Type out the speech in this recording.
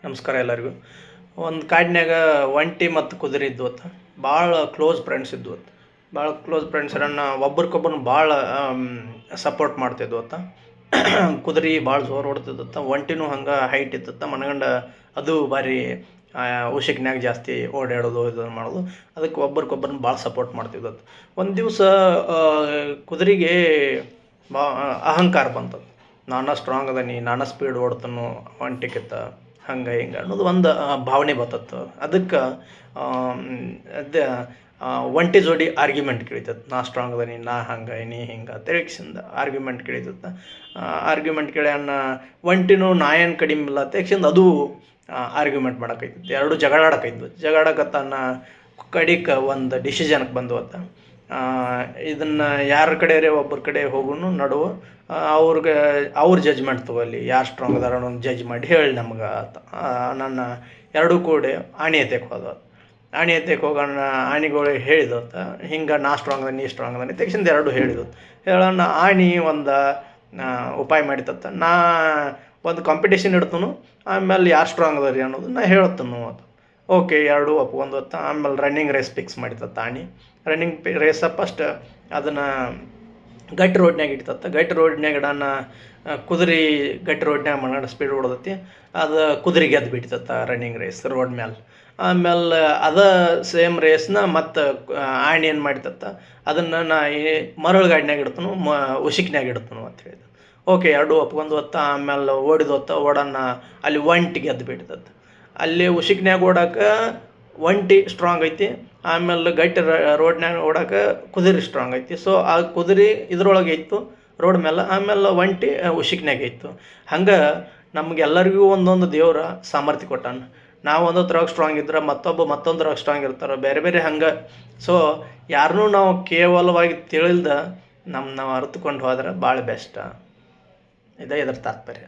ನಮಸ್ಕಾರ ಎಲ್ಲರಿಗೂ. ಒಂದು ಕಾಡಿನಾಗ ಒಂಟಿ ಮತ್ತು ಕುದುರೆ ಇದ್ವತ್ತು. ಭಾಳ ಕ್ಲೋಸ್ ಫ್ರೆಂಡ್ಸ್ ಇದ್ವತ್ತು. ಭಾಳ ಕ್ಲೋಸ್ ಫ್ರೆಂಡ್ಸ್ ಒಬ್ರಿಗೊಬ್ಬರನ್ನ ಭಾಳ ಸಪೋರ್ಟ್ ಮಾಡ್ತಿದ್ವತ್ತ. ಕುದುರೆ ಭಾಳ ಜೋರು ಓಡ್ತಿದ್ದತ್ತ, ಒಂಟಿನೂ ಹಂಗೆ ಹೈಟ್ ಇತ್ತತ್ತ ಮನಗಂಡ. ಅದು ಭಾರಿ ಉಷಕ್ನಾಗ ಜಾಸ್ತಿ ಓಡಾಡೋದು ಇದು ಮಾಡೋದು. ಅದಕ್ಕೆ ಒಬ್ರಿಗೊಬ್ಬರನ್ನ ಭಾಳ ಸಪೋರ್ಟ್ ಮಾಡ್ತಿದ್ದತ್ತು. ಒಂದು ದಿವಸ ಕುದುರೆಗೆ ಅಹಂಕಾರ ಬಂತದ್ದು. ನಾನು ಸ್ಟ್ರಾಂಗ್ ಅದೀನಿ, ನಾನು ಸ್ಪೀಡ್ ಓಡ್ತನೋ ಒಂಟಿಕಿತ್ತ, ಹಂಗೆ ಹಿಂಗೆ ಅನ್ನೋದು ಒಂದು ಭಾವನೆ ಬರ್ತತ್ತು. ಅದಕ್ಕೆ ಅದೇ ಒಂಟಿ ಜೋಡಿ ಆರ್ಗ್ಯುಮೆಂಟ್ ಕೇಳಿತತ್ತು. ನಾ ಸ್ಟ್ರಾಂಗ್ ಅದೀನಿ, ನಾ ಹಂಗೆ ನೀ ಹಿಂಗೆ ತೆಗಿಸಿಂದ ಆರ್ಗ್ಯುಮೆಂಟ್ ಕೇಳಿತತ್ತ. ಆರ್ಗ್ಯುಮೆಂಟ್ ಕೇಳ್ಯಾನ ಒಂಟಿನೂ ನಾ ಏನು ಕಡಿಮೆ ಇಲ್ಲ ತೆಗಿಸಿಂದ ಅದು ಆರ್ಗ್ಯುಮೆಂಟ್ ಮಾಡಕೈತಿತ್ತು. ಎರಡು ಜಗಳಾಡಕೈದ್ವು. ಜಗಳಾಡಕತ್ತಾನ ಕಡಿಕೆ ಒಂದು ಡಿಸಿಷನ್ಗೆ ಬಂದವತ್ತ. ಇದನ್ನು ಯಾರ ಕಡೆ ಒಬ್ಬರ ಕಡೆ ಹೋಗುನು ನಡುವೆ ಅವ್ರ ಜಜ್ಮೆಂಟ್ ತೊಗೊಳ್ಳಿ, ಯಾರು ಸ್ಟ್ರಾಂಗ್ ಅದಾರ ಅನ್ನೋದು ಜಡ್ಜ್ ಮಾಡಿ ಹೇಳಿ ನಮ್ಗೆ ನನ್ನ ಎರಡೂ ಕೂಡಿ ಆಣಿ ಎತ್ತಕ್ಕೆ ಹೋದ. ಆಣಿ ಎತ್ತಕ್ಕೆ ಹೋಗೋಣ, ಆಣಿಗಳು ಹೇಳಿದತ್ತ ಹಿಂಗೆ ನಾ ಸ್ಟ್ರಾಂಗ್ ಅದ ನೀ ಸ್ಟ್ರಾಂಗ್ ಅದ ತೆಗಿಸಿಂದ ಎರಡು ಹೇಳಿದವು. ಹೇಳೋಣ ಆಣಿ ಒಂದು ಉಪಾಯ ಮಾಡಿತತ್ತ. ನಾ ಒಂದು ಕಾಂಪಿಟೇಷನ್ ಇಡ್ತನು, ಆಮೇಲೆ ಯಾರು ಸ್ಟ್ರಾಂಗ್ ಅದ ರೀ ಅನ್ನೋದು ನಾ ಹೇಳ್ತನು ಅಂತ. ಓಕೆ, ಎರಡೂ ಒಪ್ಕೊಂಡತ್ತ. ಆಮೇಲೆ ರನ್ನಿಂಗ್ ರೇಸ್ ಫಿಕ್ಸ್ ಮಾಡಿತತ್ತ ಆಣಿ. ರನ್ನಿಂಗ್ ರೇಸ ಫಸ್ಟ್ ಅದನ್ನು ಗಟ್ಟಿ ರೋಡ್ನ್ಯಾಗ ಇಡ್ತತ್ತ. ಗಟ್ಟಿ ರೋಡ್ನ್ಯಾಗ ಇಡೋಣ, ಕುದುರೆ ಗಟ್ಟಿ ರೋಡ್ನ್ಯಾಗ ಮನಾಡ ಸ್ಪೀಡ್ ಹೊಡ್ದತಿ. ಅದು ಕುದುರೆ ಗೆದ್ದು ಬಿಡ್ತತ್ತ ರನ್ನಿಂಗ್ ರೇಸ್ ರೋಡ್ ಮೇಲೆ. ಆಮೇಲೆ ಅದ ಸೇಮ್ ರೇಸ್ನ ಮತ್ತು ಆಣಿ ಏನು ಮಾಡಿತತ್ತ, ಅದನ್ನು ನಾ ಮರಳು ಗಾಡಿನಾಗ ಇಡ್ತನು, ಉಸಿಕ್ನಾಗ ಇಡ್ತನು ಅಂತ ಹೇಳಿದ. ಓಕೆ, ಎರಡೂ ಒಪ್ಕೊಂಡು ಹೊತ್ತ. ಆಮೇಲೆ ಓಡಿದೊತ್ತ. ಓಡೋಣ ಅಲ್ಲಿ ಒಂಟಿ ಗೆದ್ದು ಬಿಡ್ತತ್ತ. ಅಲ್ಲಿ ಉಸಿಕ್ನ್ಯಾಗ ಓಡೋಕೆ ಒಂಟಿ ಸ್ಟ್ರಾಂಗ್ ಐತಿ, ಆಮೇಲೆ ಗಟ್ಟಿ ರೋಡ್ನ್ಯಾಗ ಓಡೋಕೆ ಕುದುರೆ ಸ್ಟ್ರಾಂಗ್ ಐತಿ. ಸೊ ಆ ಕುದುರೆ ಇದ್ರೊಳಗೆ ಇತ್ತು ರೋಡ್ ಮೇಲೆ, ಆಮೇಲೆ ಒಂಟಿ ಉಸಿಕ್ನ್ಯಾಗ ಇತ್ತು. ಹಂಗೆ ನಮಗೆಲ್ಲರಿಗೂ ಒಂದೊಂದು ದೇವ್ರ ಸಾಮರ್ಥ್ಯ ಕೊಟ್ಟಾನ. ನಾವು ಒಂದೊಂದ್ರಾಗ ಸ್ಟ್ರಾಂಗ್ ಇದ್ರೆ ಮತ್ತೊಂದ್ರಾಗ ಸ್ಟ್ರಾಂಗ್ ಇರ್ತಾರೆ, ಬೇರೆ ಬೇರೆ ಹಂಗೆ. ಸೊ ಯಾರನ್ನೂ ನಾವು ಕೇವಲವಾಗಿ ತಿಳಿಲ್ದ ನಾವು ಅರ್ಥಕೊಂಡು ಹೋದ್ರೆ ಭಾಳ ಬೆಸ್ಟ್. ಇದೇ ಇದರ ತಾತ್ಪರ್ಯ.